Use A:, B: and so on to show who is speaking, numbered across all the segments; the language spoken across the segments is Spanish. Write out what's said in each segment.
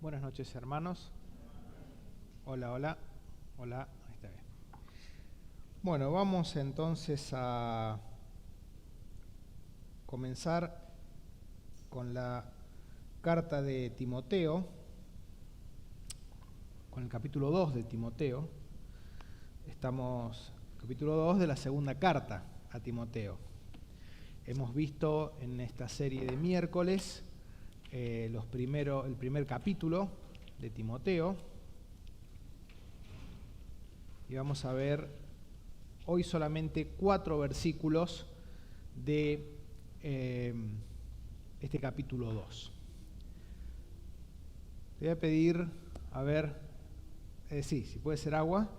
A: Buenas noches, hermanos. Hola, hola. Hola, ahí está bien. Bueno, vamos entonces a comenzar con la carta de Timoteo, con el capítulo 2 de Timoteo. Estamos en el capítulo 2 de la segunda carta a Timoteo. Hemos visto en esta serie de miércoles el primer capítulo de Timoteo, y vamos a ver hoy solamente 4 versículos de este capítulo 2. Te voy a pedir, si puede ser agua,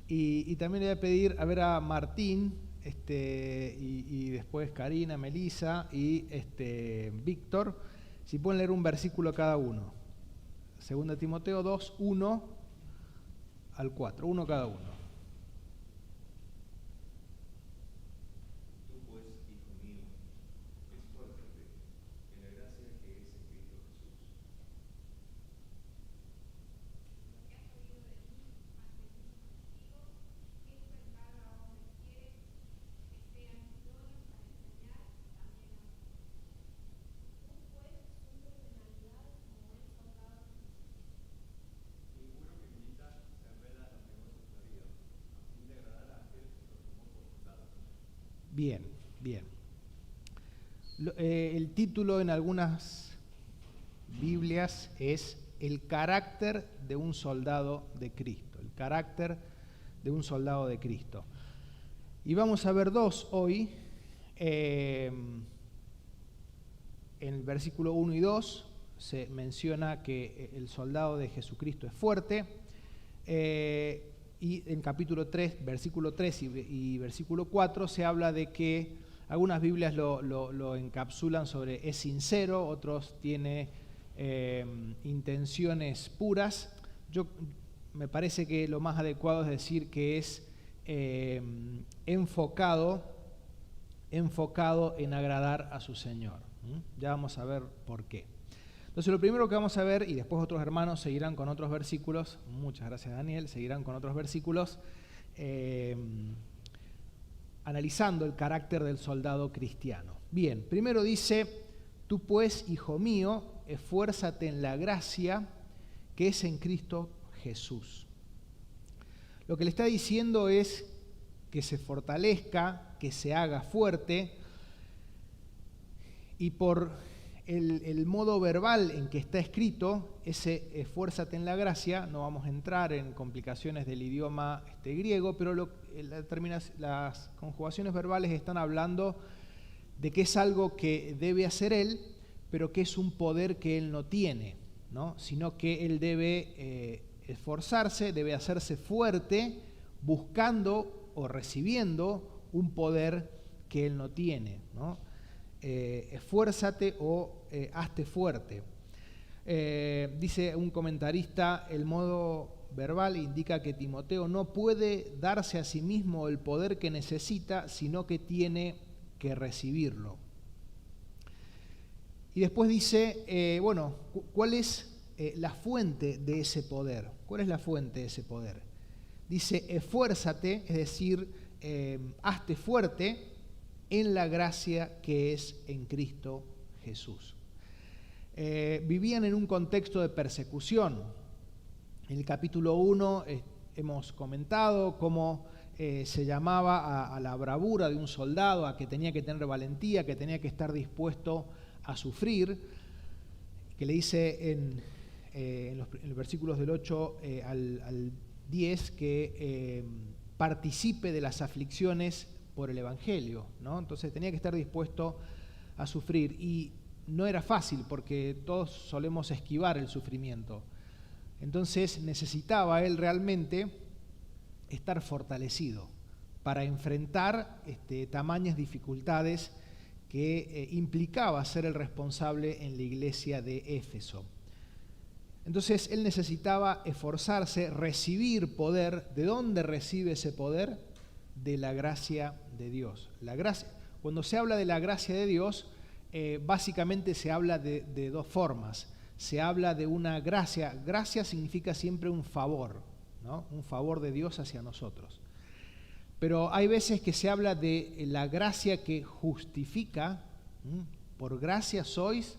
A: y también le voy a pedir a Martín, y después Karina, Melissa y Víctor, si pueden leer un versículo cada uno. 2 Timoteo 2, 1 al 4, uno cada uno.
B: Tú pues, hijo mío, esfuérzate en la gracia que es en Cristo Jesús. Lo que has oído de mí ante muchos testigos, esto encarga a hombres fieles que sean idóneos para enseñar también a otros. Tú pues sufre penalidad como buen soldado de Jesús. Ninguno que milita se enreda en los negocios de la vida, a fin de agradar a aquel que lo tomó por soldado.
A: Bien. El título en algunas Biblias es El carácter de un soldado de Cristo. El carácter de un soldado de Cristo. Y vamos a ver 2 hoy. En el versículo 1 y 2 se menciona que el soldado de Jesucristo es fuerte. Y en capítulo 3, versículo 3 y versículo 4 se habla de que algunas Biblias lo encapsulan sobre es sincero, otros tiene intenciones puras. Me parece que lo más adecuado es decir que es enfocado en agradar a su Señor. Ya vamos a ver por qué. Entonces lo primero que vamos a ver, y después otros hermanos seguirán con otros versículos, muchas gracias Daniel, seguirán con otros versículos, analizando el carácter del soldado cristiano. Bien, primero dice, tú pues, hijo mío, esfuérzate en la gracia que es en Cristo Jesús. Lo que le está diciendo es que se fortalezca, que se haga fuerte, y por el modo verbal en que está escrito, ese esfuérzate en la gracia, no vamos a entrar en complicaciones del idioma griego, pero las conjugaciones verbales están hablando de que es algo que debe hacer él, pero que es un poder que él no tiene, ¿no? Sino que él debe esforzarse, debe hacerse fuerte, buscando o recibiendo un poder que él no tiene, ¿no? Esfuérzate o hazte fuerte. Dice un comentarista, el modo verbal indica que Timoteo no puede darse a sí mismo el poder que necesita, sino que tiene que recibirlo. Y después dice, ¿cuál es la fuente de ese poder? ¿Cuál es la fuente de ese poder? Dice, esfuérzate, es decir, hazte fuerte en la gracia que es en Cristo Jesús. Vivían en un contexto de persecución. En el capítulo 1 hemos comentado cómo se llamaba a la bravura de un soldado, a que tenía que tener valentía, que tenía que estar dispuesto a sufrir, que le dice en los versículos del 8 al 10 que participe de las aflicciones por el Evangelio, ¿no? Entonces tenía que estar dispuesto a sufrir, y no era fácil porque todos solemos esquivar el sufrimiento. Entonces necesitaba él realmente estar fortalecido para enfrentar tamañas dificultades que implicaba ser el responsable en la iglesia de Éfeso. Entonces él necesitaba esforzarse, recibir poder. ¿De dónde recibe ese poder? De la gracia de Dios. La gracia, cuando se habla de la gracia de Dios, básicamente se habla de 2 formas. se habla de una gracia. Gracia significa siempre un favor, ¿no? Un favor de Dios hacia nosotros. Pero hay veces que se habla de la gracia que justifica. Por gracia sois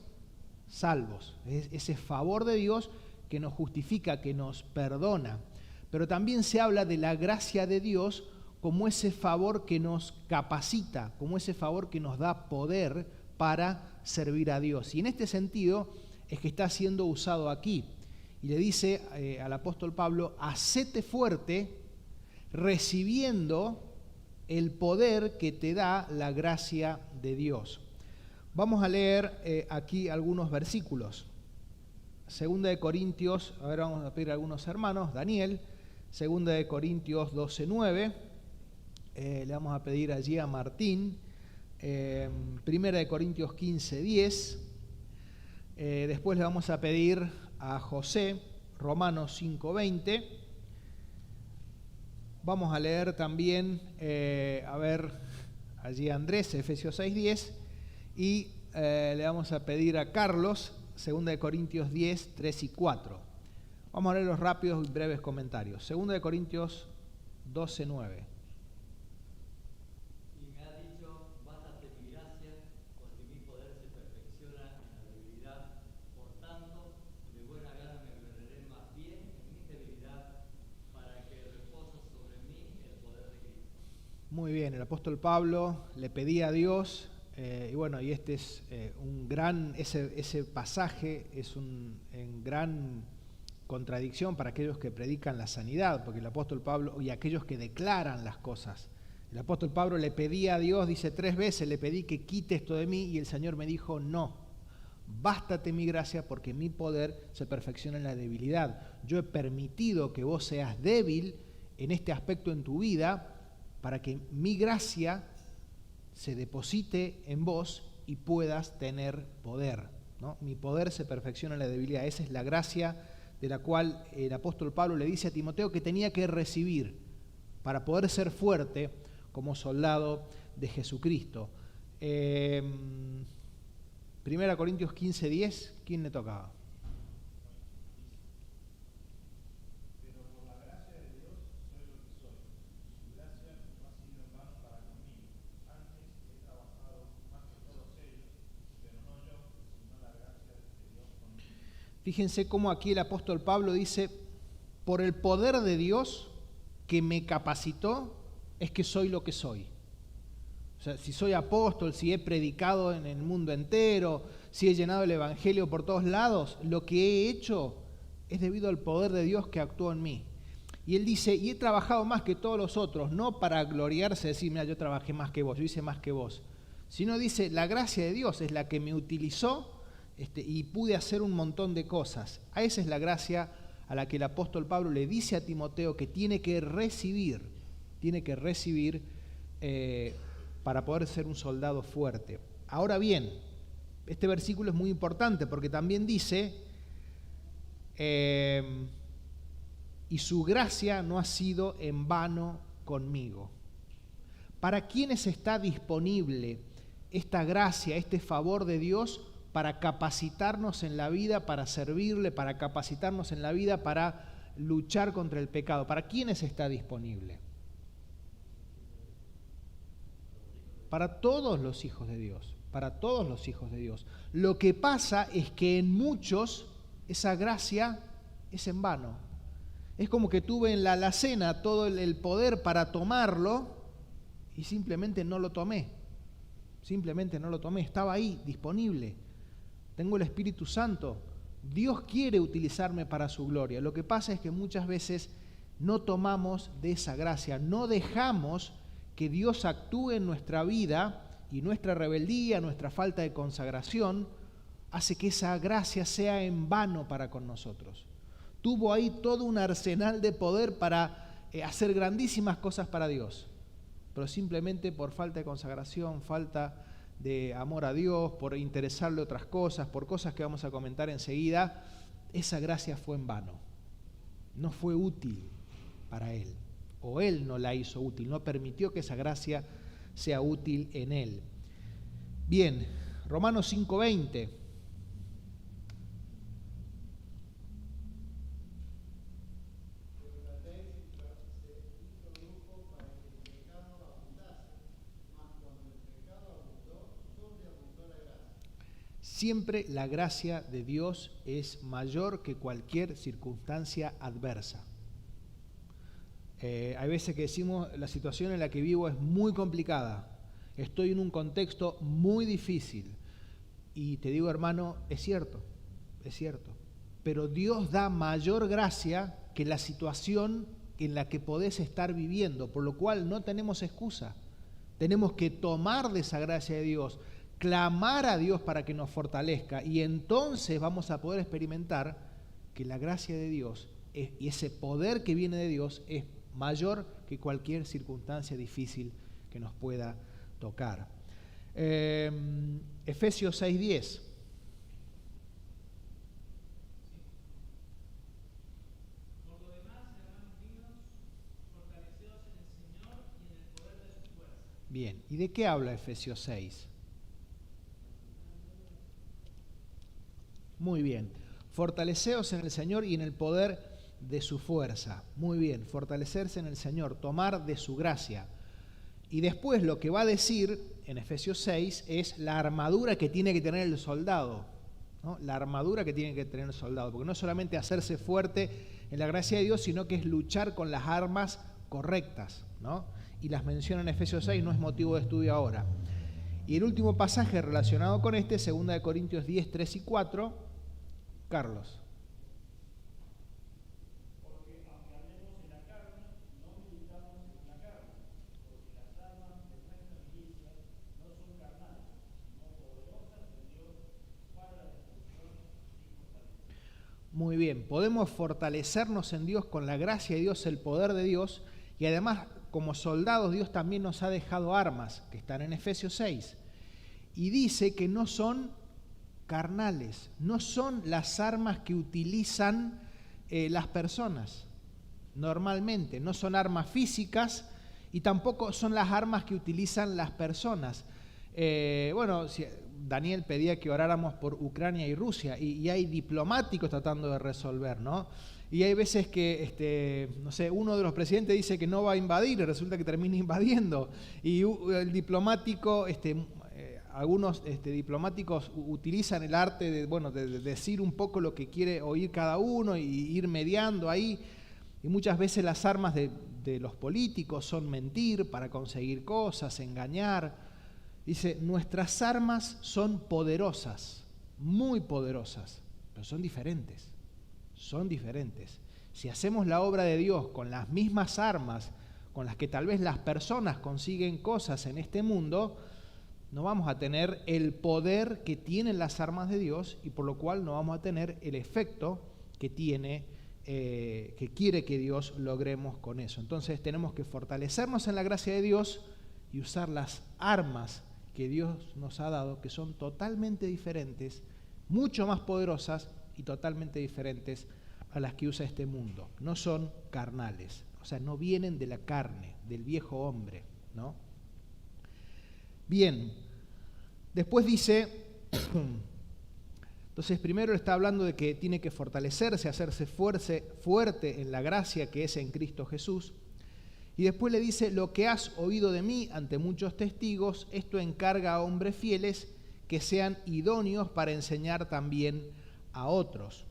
A: salvos. Es ese favor de Dios que nos justifica, que nos perdona. Pero también se habla de la gracia de Dios como ese favor que nos capacita, como ese favor que nos da poder para servir a Dios. Y en este sentido es que está siendo usado aquí. Y le dice al apóstol Pablo: hacete fuerte recibiendo el poder que te da la gracia de Dios. Vamos a leer aquí algunos versículos. Segunda de Corintios, a ver, vamos a pedir a algunos hermanos, Daniel, Segunda de Corintios 12:9, le vamos a pedir allí a Martín, Primera de Corintios 15:10, después le vamos a pedir a José, Romanos 5:20, vamos a leer también, a ver, allí a Andrés, Efesios 6:10, y le vamos a pedir a Carlos, 2 Corintios 10, 3 y 4. Vamos a leer los rápidos y breves comentarios. 2 Corintios 12, 9.
C: Y me ha dicho: bástate mi gracia, porque mi poder se perfecciona en la debilidad. Por tanto, de buena gana me gloriaré más bien en mi debilidad, para que repose sobre mí el poder de Cristo.
A: Muy bien, el apóstol Pablo le pedía a Dios. Y bueno, y este es un gran, ese pasaje es en gran contradicción para aquellos que predican la sanidad, porque el apóstol Pablo, y aquellos que declaran las cosas, el apóstol Pablo le pedía a Dios, dice 3 veces, le pedí que quite esto de mí, y el Señor me dijo: no, bástate mi gracia, porque mi poder se perfecciona en la debilidad. Yo he permitido que vos seas débil en este aspecto en tu vida, para que mi gracia se deposite en vos y puedas tener poder, ¿no? Mi poder se perfecciona en la debilidad. Esa es la gracia de la cual el apóstol Pablo le dice a Timoteo que tenía que recibir para poder ser fuerte como soldado de Jesucristo. 1 Corintios 15:10, ¿quién le tocaba? Fíjense cómo aquí el apóstol Pablo dice: por el poder de Dios que me capacitó, es que soy lo que soy. O sea, si soy apóstol, si he predicado en el mundo entero, si he llenado el evangelio por todos lados, lo que he hecho es debido al poder de Dios que actuó en mí. Y él dice: y he trabajado más que todos los otros, no para gloriarse, decir, mira, yo trabajé más que vos, yo hice más que vos, sino dice, la gracia de Dios es la que me utilizó y pude hacer un montón de cosas. A esa es la gracia a la que el apóstol Pablo le dice a Timoteo que tiene que recibir para poder ser un soldado fuerte. Ahora bien, este versículo es muy importante porque también dice, y su gracia no ha sido en vano conmigo. ¿Para quiénes está disponible esta gracia, este favor de Dios para capacitarnos en la vida, para servirle, para capacitarnos en la vida, para luchar contra el pecado? ¿Para quiénes está disponible? Para todos los hijos de Dios, para todos los hijos de Dios. Lo que pasa es que en muchos esa gracia es en vano. Es como que tuve en la alacena todo el poder para tomarlo y simplemente no lo tomé. Simplemente no lo tomé, estaba ahí, disponible. Tengo el Espíritu Santo. Dios quiere utilizarme para su gloria. Lo que pasa es que muchas veces no tomamos de esa gracia, no dejamos que Dios actúe en nuestra vida, y nuestra rebeldía, nuestra falta de consagración, hace que esa gracia sea en vano para con nosotros. Tuvo ahí todo un arsenal de poder para hacer grandísimas cosas para Dios, pero simplemente por falta de consagración, falta de amor a Dios, por interesarle otras cosas, por cosas que vamos a comentar enseguida, esa gracia fue en vano. No fue útil para él, o él no la hizo útil, no permitió que esa gracia sea útil en él. Bien, Romanos 5:20. Siempre la gracia de Dios es mayor que cualquier circunstancia adversa. Hay veces que decimos, la situación en la que vivo es muy complicada, estoy en un contexto muy difícil. Y te digo, hermano, es cierto, pero Dios da mayor gracia que la situación en la que podés estar viviendo, por lo cual no tenemos excusa. Tenemos que tomar de esa gracia de Dios, clamar a Dios para que nos fortalezca, y entonces vamos a poder experimentar que la gracia de Dios y ese poder que viene de Dios es mayor que cualquier circunstancia difícil que nos pueda tocar. Efesios 6:10.
D: Por lo demás, hermanos míos, fortaleceos en el Señor y en el poder de su fuerza.
A: Bien, ¿y de qué habla Efesios 6? Muy bien, fortaleceos en el Señor y en el poder de su fuerza. Muy bien, fortalecerse en el Señor, tomar de su gracia. Y después lo que va a decir en Efesios 6 es la armadura que tiene que tener el soldado, ¿no? La armadura que tiene que tener el soldado, porque no es solamente hacerse fuerte en la gracia de Dios, sino que es luchar con las armas correctas, ¿no? Y las menciona en Efesios 6, no es motivo de estudio ahora. Y el último pasaje relacionado con este, 2 Corintios 10, 3 y 4, Carlos.
D: Porque aunque andemos en la carne, no militamos en la carne, porque las armas de nuestra milicia no son carnales, sino poderosas en Dios para la destrucción y fortaleza.
A: Muy bien, podemos fortalecernos en Dios con la gracia de Dios, el poder de Dios, y además como soldados Dios también nos ha dejado armas, que están en Efesios 6, y dice que no son carnales, no son las armas que utilizan las personas normalmente, no son armas físicas y tampoco son las armas que utilizan las personas. Daniel pedía que oráramos por Ucrania y Rusia y hay diplomáticos tratando de resolver, ¿no? Y hay veces que, uno de los presidentes dice que no va a invadir y resulta que termina invadiendo. Y el diplomático, algunos diplomáticos utilizan el arte de decir un poco lo que quiere oír cada uno y ir mediando ahí. Y muchas veces las armas de los políticos son mentir para conseguir cosas, engañar. Dice, nuestras armas son poderosas, muy poderosas, pero son diferentes. Son diferentes. Si hacemos la obra de Dios con las mismas armas con las que tal vez las personas consiguen cosas en este mundo, no vamos a tener el poder que tienen las armas de Dios y por lo cual no vamos a tener el efecto que tiene, que quiere que Dios logremos con eso. Entonces tenemos que fortalecernos en la gracia de Dios y usar las armas que Dios nos ha dado, que son totalmente diferentes, mucho más poderosas y totalmente diferentes a las que usa este mundo. No son carnales, o sea, no vienen de la carne, del viejo hombre, ¿no? Bien, después dice, entonces primero está hablando de que tiene que fortalecerse, hacerse fuerte en la gracia que es en Cristo Jesús, y después le dice, lo que has oído de mí ante muchos testigos, esto encarga a hombres fieles que sean idóneos para enseñar también a otros.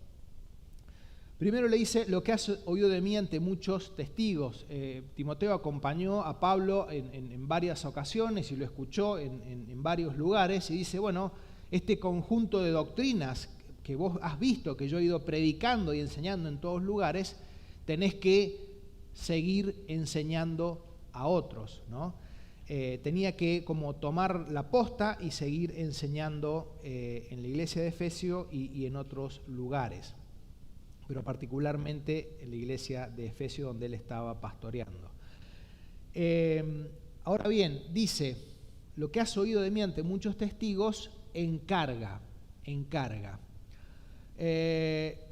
A: Primero le dice, lo que has oído de mí ante muchos testigos. Timoteo acompañó a Pablo en varias ocasiones y lo escuchó en varios lugares y dice, bueno, este conjunto de doctrinas que vos has visto, que yo he ido predicando y enseñando en todos lugares, tenés que seguir enseñando a otros, ¿no? Tenía que como tomar la posta y seguir enseñando en la iglesia de Efesio y en otros lugares, pero particularmente en la iglesia de Efesio donde él estaba pastoreando. Ahora bien, dice, lo que has oído de mí ante muchos testigos, encarga.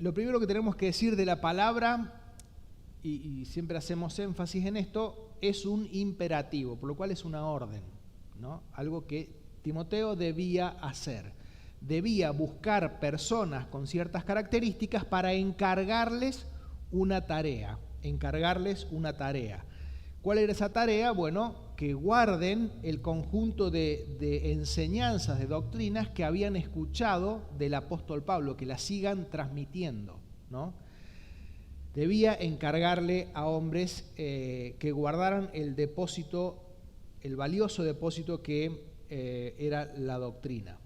A: Lo primero que tenemos que decir de la palabra, y siempre hacemos énfasis en esto, es un imperativo, por lo cual es una orden, ¿no? Algo que Timoteo debía hacer. Debía buscar personas con ciertas características para encargarles una tarea. ¿Cuál era esa tarea? Bueno, que guarden el conjunto de enseñanzas, de doctrinas que habían escuchado del apóstol Pablo, que las sigan transmitiendo, ¿no? Debía encargarle a hombres que guardaran el depósito, el valioso depósito que era la doctrina.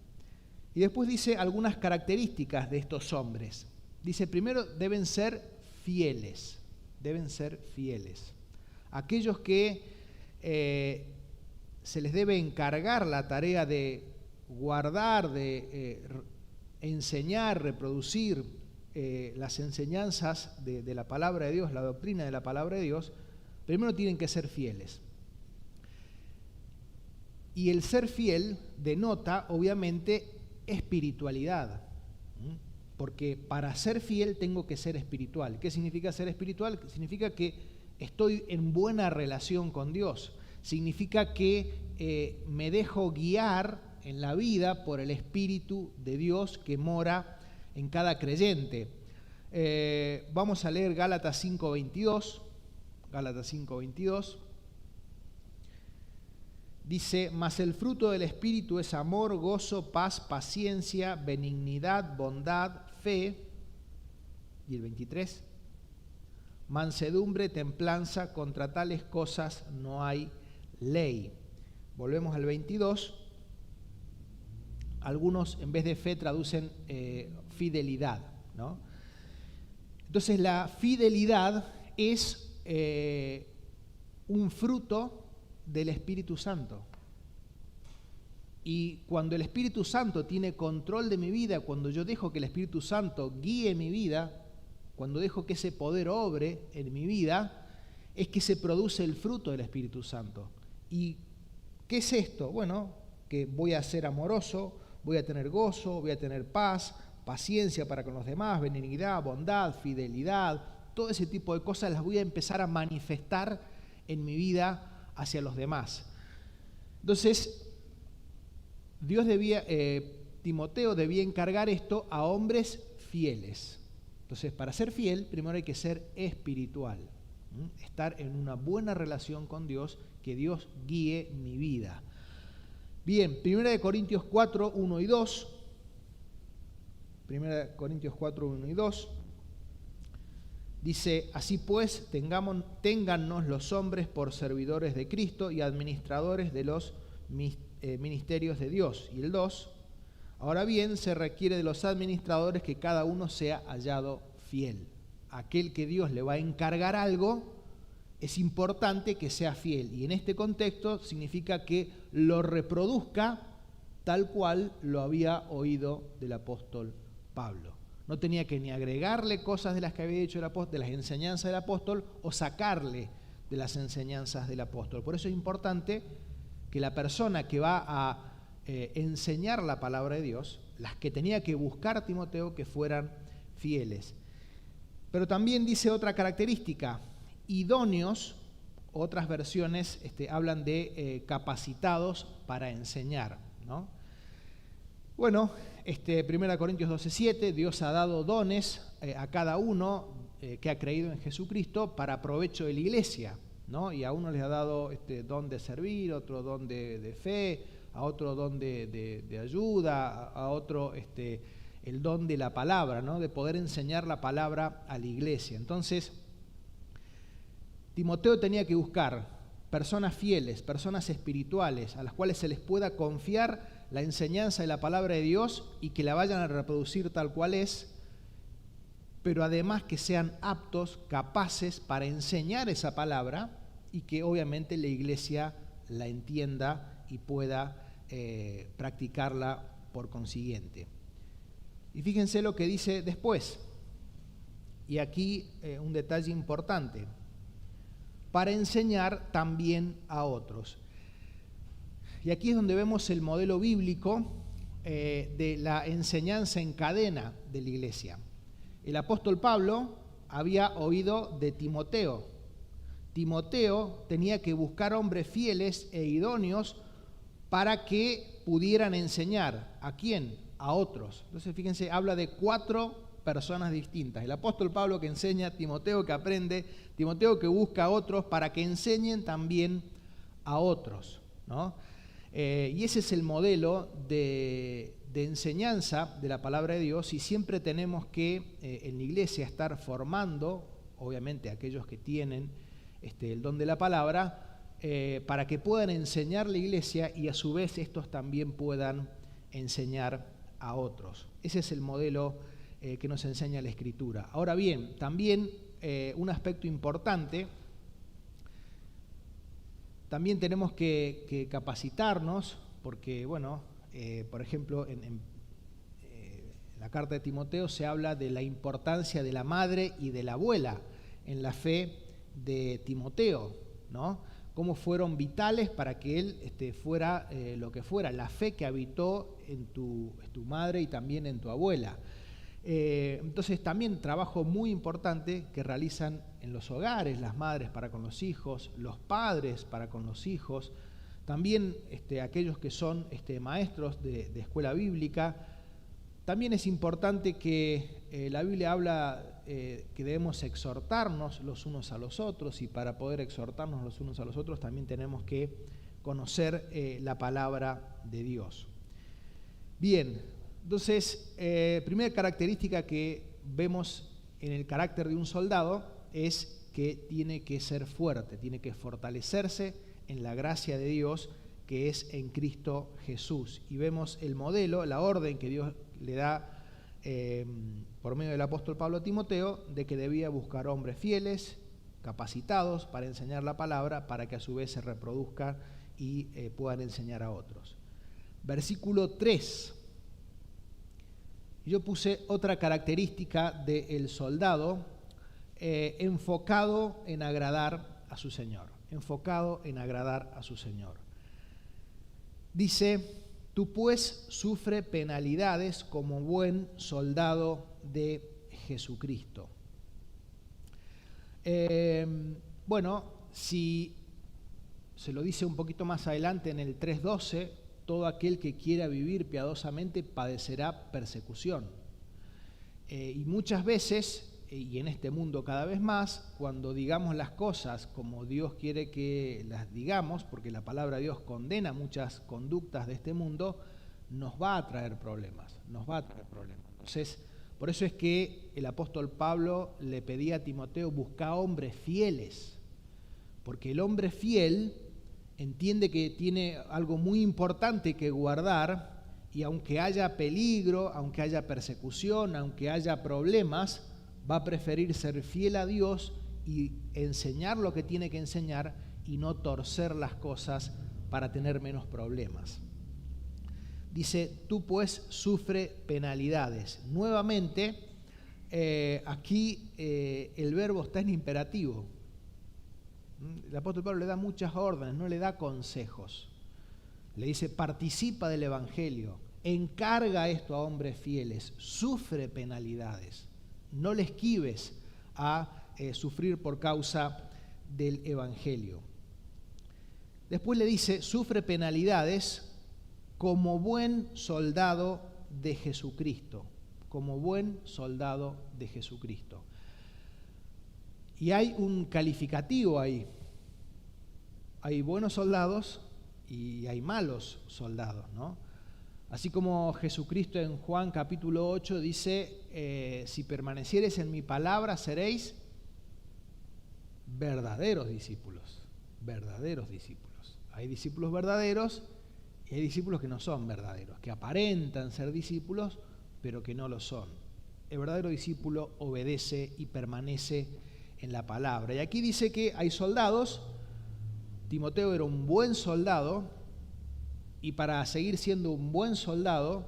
A: Y después dice algunas características de estos hombres. Dice, primero, deben ser fieles. Aquellos que se les debe encargar la tarea de guardar, de enseñar, reproducir las enseñanzas de la palabra de Dios, la doctrina de la palabra de Dios, primero tienen que ser fieles. Y el ser fiel denota, obviamente, espiritualidad. Porque para ser fiel tengo que ser espiritual. ¿Qué significa ser espiritual? Significa que estoy en buena relación con Dios. Significa que me dejo guiar en la vida por el Espíritu de Dios que mora en cada creyente. Vamos a leer Gálatas 5:22. Gálatas 5:22. Dice, mas el fruto del Espíritu es amor, gozo, paz, paciencia, benignidad, bondad, fe. Y el 23, mansedumbre, templanza, contra tales cosas no hay ley. Volvemos al 22. Algunos en vez de fe traducen fidelidad, ¿no? Entonces la fidelidad es un fruto del Espíritu Santo. Y cuando el Espíritu Santo tiene control de mi vida, cuando yo dejo que el Espíritu Santo guíe mi vida, cuando dejo que ese poder obre en mi vida, es que se produce el fruto del Espíritu Santo. ¿Y qué es esto? Bueno, que voy a ser amoroso, voy a tener gozo, voy a tener paz, paciencia para con los demás, benignidad, bondad, fidelidad, todo ese tipo de cosas las voy a empezar a manifestar en mi vida hacia los demás. Entonces, Timoteo debía encargar esto a hombres fieles. Entonces, para ser fiel, primero hay que ser espiritual, estar en una buena relación con Dios, que Dios guíe mi vida. Bien, 1 Corintios 4, 1 y 2. 1 Corintios 4, 1 y 2. Dice, así pues, téngannos los hombres por servidores de Cristo y administradores de los ministerios de Dios. Y el 2, ahora bien, se requiere de los administradores que cada uno sea hallado fiel. Aquel que Dios le va a encargar algo, es importante que sea fiel. Y en este contexto significa que lo reproduzca tal cual lo había oído del apóstol Pablo. No tenía que ni agregarle cosas de las que había dicho el apóstol, de las enseñanzas del apóstol, o sacarle de las enseñanzas del apóstol. Por eso es importante que la persona que va a enseñar la palabra de Dios, las que tenía que buscar Timoteo, que fueran fieles. Pero también dice otra característica, idóneos. Otras versiones hablan de capacitados para enseñar, ¿no? Bueno, 1 Corintios 12:7, Dios ha dado dones a cada uno que ha creído en Jesucristo para provecho de la iglesia, ¿no? Y a uno les ha dado don de servir, otro don de fe, a otro don de ayuda, a otro el don de la palabra, ¿no? De poder enseñar la palabra a la iglesia. Entonces, Timoteo tenía que buscar personas fieles, personas espirituales, a las cuales se les pueda confiar la enseñanza de la palabra de Dios y que la vayan a reproducir tal cual es, pero además que sean aptos, capaces para enseñar esa palabra y que obviamente la iglesia la entienda y pueda practicarla por consiguiente. Y fíjense lo que dice después, y aquí un detalle importante, para enseñar también a otros. Y aquí es donde vemos el modelo bíblico de la enseñanza en cadena de la iglesia. El apóstol Pablo había oído de Timoteo. Timoteo tenía que buscar hombres fieles e idóneos para que pudieran enseñar. ¿A quién? A otros. Entonces, fíjense, habla de 4 personas distintas. El apóstol Pablo que enseña, Timoteo que aprende, Timoteo que busca a otros para que enseñen también a otros, ¿no? Y ese es el modelo de enseñanza de la palabra de Dios, y siempre tenemos que en la iglesia estar formando, obviamente aquellos que tienen el don de la palabra, para que puedan enseñar la iglesia y a su vez estos también puedan enseñar a otros. Ese es el modelo que nos enseña la Escritura. Ahora bien, también un aspecto importante, también tenemos que capacitarnos, porque, bueno, por ejemplo, en la carta de Timoteo se habla de la importancia de la madre y de la abuela en la fe de Timoteo, ¿no? Cómo fueron vitales para que él fuera lo que fuera, la fe que habitó en tu madre y también en tu abuela. Entonces también trabajo muy importante que realizan en los hogares las madres para con los hijos, los padres para con los hijos, también aquellos que son maestros de escuela bíblica. También es importante que la Biblia habla que debemos exhortarnos los unos a los otros, y para poder exhortarnos los unos a los otros también tenemos que conocer la palabra de Dios. Bien, entonces, primera característica que vemos en el carácter de un soldado es que tiene que ser fuerte, tiene que fortalecerse en la gracia de Dios que es en Cristo Jesús. Y vemos el modelo, la orden que Dios le da por medio del apóstol Pablo a Timoteo, de que debía buscar hombres fieles, capacitados para enseñar la palabra, para que a su vez se reproduzca y puedan enseñar a otros. Versículo 3. Yo puse otra característica del soldado, enfocado en agradar a su Señor. Enfocado en agradar a su Señor. Dice: tú pues sufre penalidades como buen soldado de Jesucristo. Bueno, si se lo dice un poquito más adelante en el 3:12, todo aquel que quiera vivir piadosamente padecerá persecución. Y muchas veces, y en este mundo cada vez más, cuando digamos las cosas como Dios quiere que las digamos, porque la palabra de Dios condena muchas conductas de este mundo, nos va a traer problemas, Entonces, por eso es que el apóstol Pablo le pedía a Timoteo: busca hombres fieles, porque el hombre fiel entiende que tiene algo muy importante que guardar, y aunque haya peligro, aunque haya persecución, aunque haya problemas, va a preferir ser fiel a Dios y enseñar lo que tiene que enseñar y no torcer las cosas para tener menos problemas. Dice: tú pues sufre penalidades. Nuevamente, aquí el verbo está en imperativo. El apóstol Pablo le da muchas órdenes, no le da consejos. Le dice: participa del evangelio, encarga esto a hombres fieles, sufre penalidades. No le esquives a sufrir por causa del evangelio. Después le dice: sufre penalidades como buen soldado de Jesucristo. Como buen soldado de Jesucristo. Y hay un calificativo ahí. Hay buenos soldados y hay malos soldados, ¿no? Así como Jesucristo en Juan capítulo 8 dice: si permaneciereis en mi palabra, seréis verdaderos discípulos. Verdaderos discípulos. Hay discípulos verdaderos y hay discípulos que no son verdaderos, que aparentan ser discípulos, pero que no lo son. El verdadero discípulo obedece y permanece en la palabra. Y aquí dice que hay soldados. Timoteo era un buen soldado, y para seguir siendo un buen soldado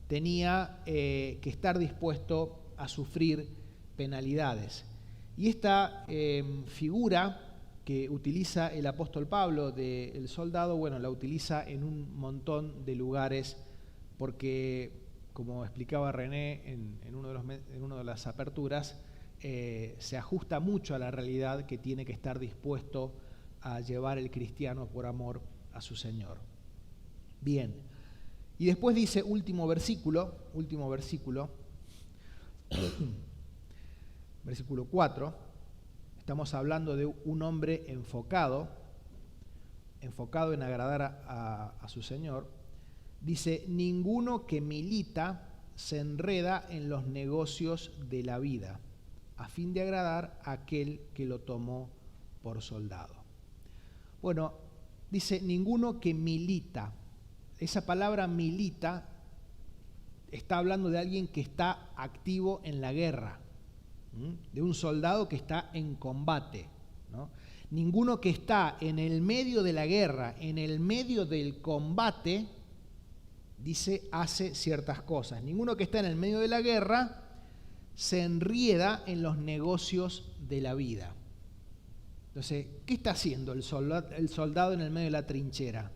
A: tenía que estar dispuesto a sufrir penalidades. Y esta figura que utiliza el apóstol Pablo del soldado, bueno, la utiliza en un montón de lugares, porque, como explicaba René en una de las aperturas, se ajusta mucho a la realidad que tiene que estar dispuesto a llevar el cristiano por amor a su Señor. Bien, y después dice, último versículo, Versículo 4, estamos hablando de un hombre enfocado en agradar a su Señor. Dice, ninguno que milita se enreda en los negocios de la vida, a fin de agradar a aquel que lo tomó por soldado. Bueno, dice, ninguno que milita. Esa palabra milita está hablando de alguien que está activo en la guerra, de un soldado que está en combate, ¿no? Ninguno que está en el medio de la guerra, en el medio del combate, dice, hace ciertas cosas. Ninguno que está en el medio de la guerra se enrieda en los negocios de la vida. Entonces, ¿qué está haciendo el soldado en el medio de la trinchera?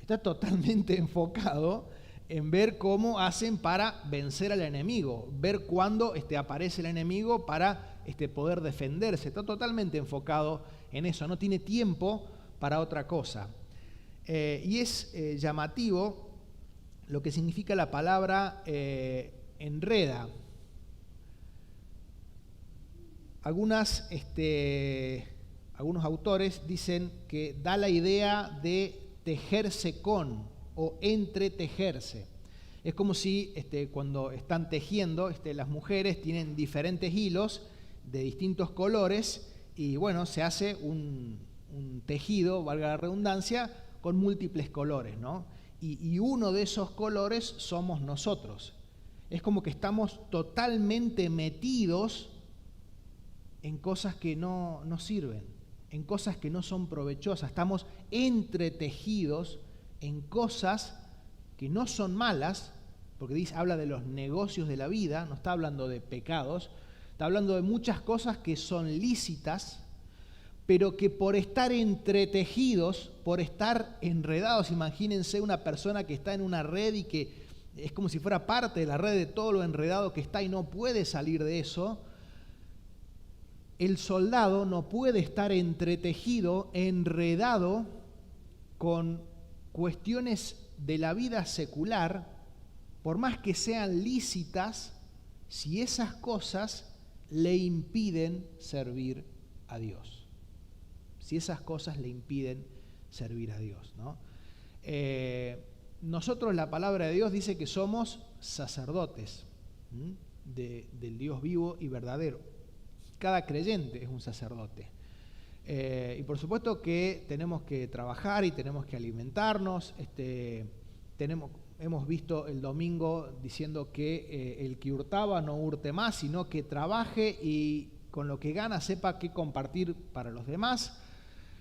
A: Está totalmente enfocado en ver cómo hacen para vencer al enemigo, ver cuándo aparece el enemigo para poder defenderse. Está totalmente enfocado en eso, no tiene tiempo para otra cosa. Y es llamativo lo que significa la palabra enreda. Algunos autores dicen que da la idea de tejerse con o entretejerse. Es como si cuando están tejiendo, las mujeres tienen diferentes hilos de distintos colores y bueno, se hace un tejido, valga la redundancia, con múltiples colores, ¿no? Y uno de esos colores somos nosotros. Es como que estamos totalmente metidos en cosas que no sirven, en cosas que no son provechosas. Estamos entretejidos en cosas que no son malas, porque habla de los negocios de la vida, no está hablando de pecados, está hablando de muchas cosas que son lícitas, pero que por estar entretejidos, por estar enredados, imagínense una persona que está en una red y que es como si fuera parte de la red de todo lo enredado que está y no puede salir de eso. El soldado no puede estar entretejido, enredado con cuestiones de la vida secular, por más que sean lícitas, si esas cosas le impiden servir a Dios. Si esas cosas le impiden servir a Dios, ¿no? Nosotros, la palabra de Dios dice que somos sacerdotes del Dios vivo y verdadero. Cada creyente es un sacerdote. Y por supuesto que tenemos que trabajar y tenemos que alimentarnos. Hemos visto el domingo diciendo que el que hurtaba no hurte más, sino que trabaje y con lo que gana sepa qué compartir para los demás.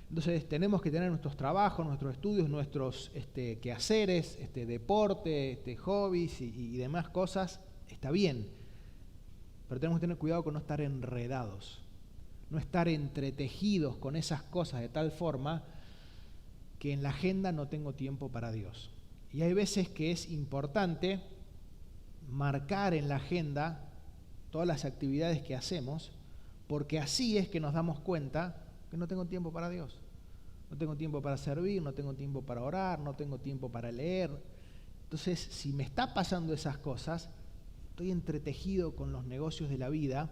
A: Entonces tenemos que tener nuestros trabajos, nuestros estudios, nuestros quehaceres, deporte, hobbies y demás cosas. Está bien, pero tenemos que tener cuidado con no estar enredados, no estar entretejidos con esas cosas de tal forma que en la agenda no tengo tiempo para Dios. Y hay veces que es importante marcar en la agenda todas las actividades que hacemos, porque así es que nos damos cuenta que no tengo tiempo para Dios. No tengo tiempo para servir, no tengo tiempo para orar, no tengo tiempo para leer. Entonces, si me está pasando esas cosas, estoy entretejido con los negocios de la vida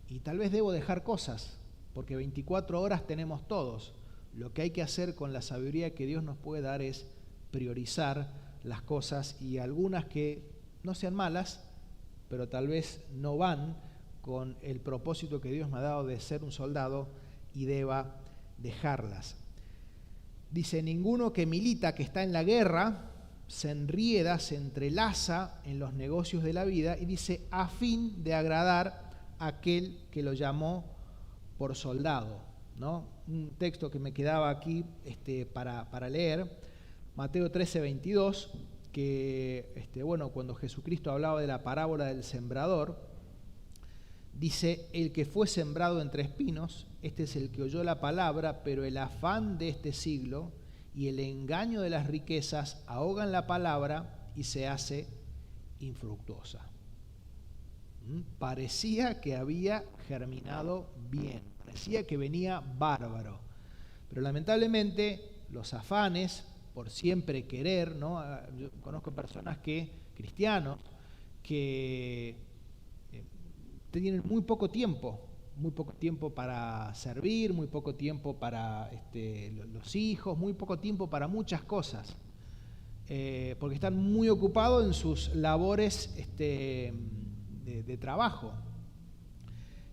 A: y tal vez debo dejar cosas, porque 24 horas tenemos todos. Lo que hay que hacer con la sabiduría que Dios nos puede dar es priorizar las cosas, y algunas que no sean malas, pero tal vez no van con el propósito que Dios me ha dado de ser un soldado, y deba dejarlas. Dice, ninguno que milita, que está en la guerra, se enrieda, se entrelaza en los negocios de la vida, y dice, a fin de agradar a aquel que lo llamó por soldado, ¿no? Un texto que me quedaba aquí para leer, Mateo 13:22, que cuando Jesucristo hablaba de la parábola del sembrador, dice, el que fue sembrado entre espinos, este es el que oyó la palabra, pero el afán de este siglo y el engaño de las riquezas ahogan la palabra y se hace infructuosa. Parecía que había germinado bien, parecía que venía bárbaro, pero lamentablemente los afanes por siempre querer, ¿no? Yo conozco personas cristianos, que tienen muy poco tiempo para servir, muy poco tiempo para los hijos, muy poco tiempo para muchas cosas, porque están muy ocupados en sus labores de trabajo.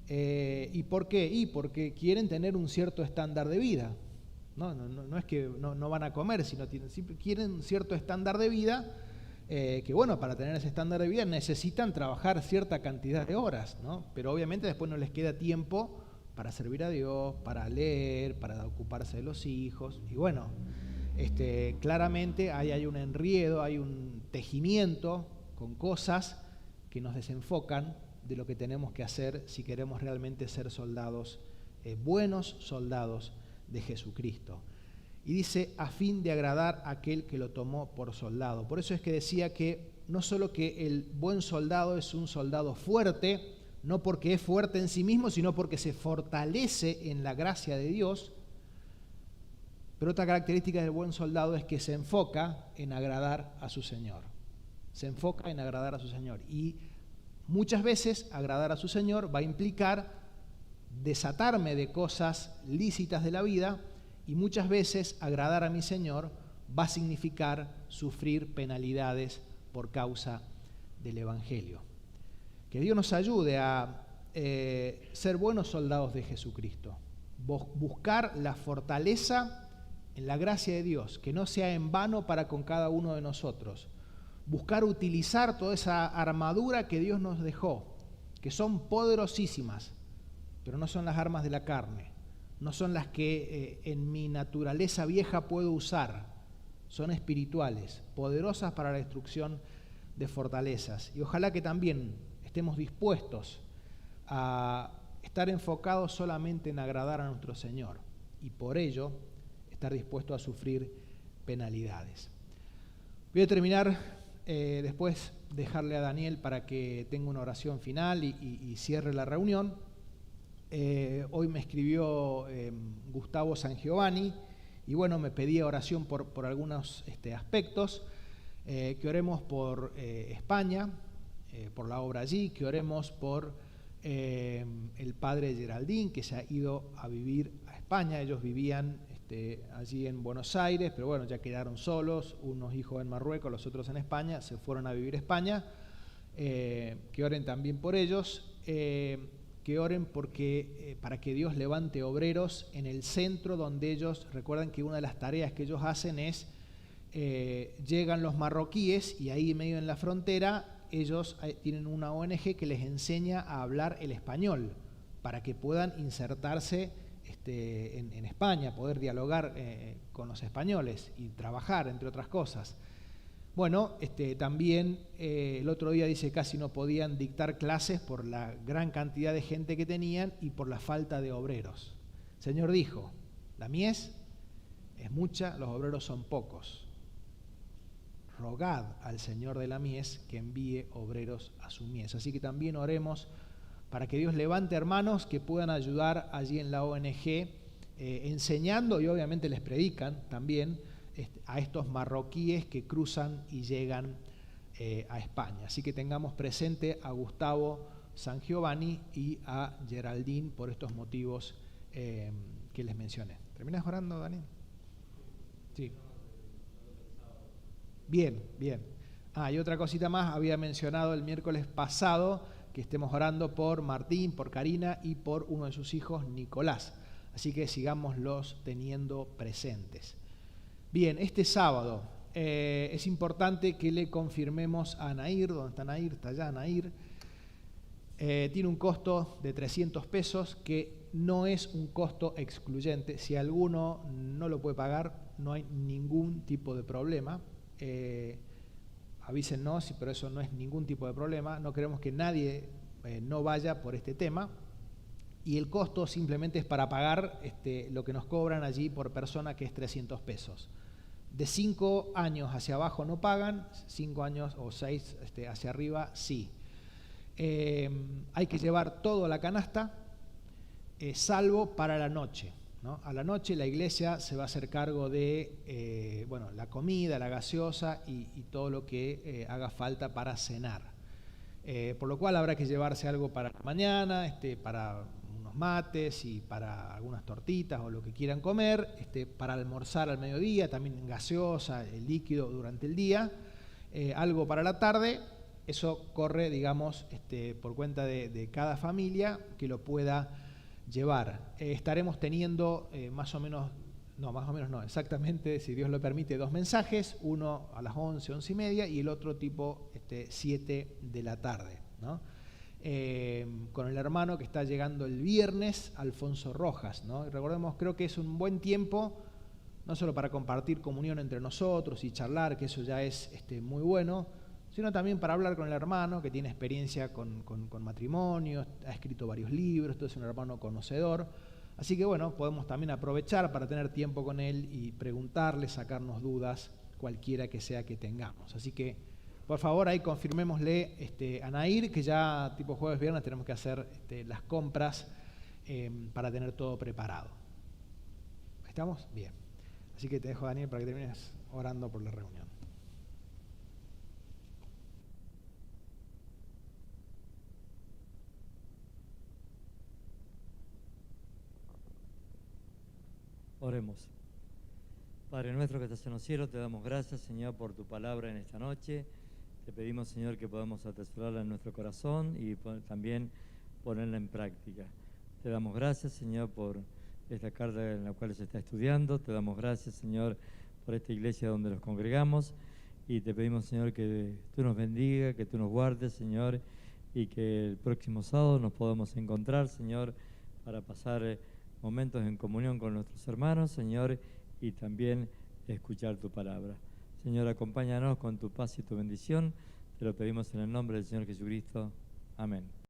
A: ¿Y por qué? Y porque quieren tener un cierto estándar de vida. No es que no van a comer, sino quieren un cierto estándar de vida, que bueno, para tener ese estándar de vida necesitan trabajar cierta cantidad de horas, ¿no? Pero obviamente después no les queda tiempo para servir a Dios, para leer, para ocuparse de los hijos. Y bueno, claramente hay un enredo, hay un tejimiento con cosas que nos desenfocan de lo que tenemos que hacer si queremos realmente ser soldados, buenos soldados de Jesucristo. Y dice, a fin de agradar a aquel que lo tomó por soldado. Por eso es que decía que no solo que el buen soldado es un soldado fuerte, no porque es fuerte en sí mismo, sino porque se fortalece en la gracia de Dios. Pero otra característica del buen soldado es que se enfoca en agradar a su Señor. Se enfoca en agradar a su Señor. Y muchas veces agradar a su Señor va a implicar desatarme de cosas lícitas de la vida, y muchas veces agradar a mi Señor va a significar sufrir penalidades por causa del Evangelio. Que Dios nos ayude a ser buenos soldados de Jesucristo, buscar la fortaleza en la gracia de Dios, que no sea en vano para con cada uno de nosotros, buscar utilizar toda esa armadura que Dios nos dejó, que son poderosísimas, pero no son las armas de la carne, no son las que en mi naturaleza vieja puedo usar, son espirituales, poderosas para la destrucción de fortalezas. Y ojalá que también estemos dispuestos a estar enfocados solamente en agradar a nuestro Señor y por ello estar dispuestos a sufrir penalidades. Voy a terminar, después dejarle a Daniel para que tenga una oración final y cierre la reunión. Hoy me escribió Gustavo Sangiovanni y bueno, me pedía oración por algunos aspectos, que oremos por España, por la obra allí, que oremos por el padre Geraldín, que se ha ido a vivir a España. Ellos vivían allí en Buenos Aires, pero bueno, ya quedaron solos, unos hijos en Marruecos, los otros en España, se fueron a vivir a España. Que oren también por ellos. Que oren porque, para que Dios levante obreros en el centro donde ellos, recuerdan que una de las tareas que ellos hacen es, llegan los marroquíes y ahí medio en la frontera, ellos tienen una ONG que les enseña a hablar el español, para que puedan insertarse en España, poder dialogar con los españoles y trabajar, entre otras cosas. Bueno, también el otro día dice casi no podían dictar clases por la gran cantidad de gente que tenían y por la falta de obreros. El Señor dijo, la mies es mucha, los obreros son pocos. Rogad al Señor de la mies que envíe obreros a su mies. Así que también oremos para que Dios levante hermanos que puedan ayudar allí en la ONG, enseñando y obviamente les predican también a estos marroquíes que cruzan y llegan a España. Así que tengamos presente a Gustavo Sangiovanni y a Geraldine por estos motivos que les mencioné. ¿Terminas orando, Daniel? Sí. Bien, bien. Y otra cosita más, había mencionado el miércoles pasado que estemos orando por Martín, por Karina y por uno de sus hijos, Nicolás. Así que sigámoslos teniendo presentes. Bien, este sábado es importante que le confirmemos a Nair. ¿Dónde está Nair? Está allá Nair. Tiene un costo de 300 pesos que no es un costo excluyente. Si alguno no lo puede pagar, no hay ningún tipo de problema. Avísennos, pero eso no es ningún tipo de problema. No queremos que nadie no vaya por este tema. Y el costo simplemente es para pagar lo que nos cobran allí por persona, que es 300 pesos. De 5 años hacia abajo no pagan, 5 años o 6 hacia arriba sí. Hay que llevar todo a la canasta, salvo para la noche, ¿no? A la noche la iglesia se va a hacer cargo de la comida, la gaseosa y todo lo que haga falta para cenar. por lo cual habrá que llevarse algo para la mañana, para unos mates y para algunas tortitas o lo que quieran comer, para almorzar al mediodía, también gaseosa, líquido durante el día, algo para la tarde. Eso corre, digamos, por cuenta de cada familia que lo pueda llevar. Estaremos teniendo más o menos no, exactamente, si Dios lo permite, 2 mensajes, uno a las 11, 11:30 y el otro tipo 7 de la tarde, ¿no? Con el hermano que está llegando el viernes, Alfonso Rojas, ¿no? Y recordemos, creo que es un buen tiempo, no solo para compartir comunión entre nosotros y charlar, que eso ya es muy bueno, sino también para hablar con el hermano que tiene experiencia con matrimonio, ha escrito varios libros, es un hermano conocedor. Así que bueno, podemos también aprovechar para tener tiempo con él y preguntarle, sacarnos dudas, cualquiera que sea que tengamos. Así que, por favor, ahí confirmémosle a Nair que ya tipo jueves, viernes tenemos que hacer las compras para tener todo preparado. ¿Estamos? Bien. Así que te dejo, Daniel, para que termines orando por la reunión.
C: Oremos. Padre nuestro que estás en los cielos, te damos gracias, Señor, por tu palabra en esta noche. Te pedimos, Señor, que podamos atesorarla en nuestro corazón y también ponerla en práctica. Te damos gracias, Señor, por esta carta en la cual se está estudiando. Te damos gracias, Señor, por esta iglesia donde nos congregamos. Y te pedimos, Señor, que tú nos bendiga, que tú nos guardes, Señor, y que el próximo sábado nos podamos encontrar, Señor, para pasar momentos en comunión con nuestros hermanos, Señor, y también escuchar tu palabra. Señor, acompáñanos con tu paz y tu bendición. Te lo pedimos en el nombre del Señor Jesucristo. Amén.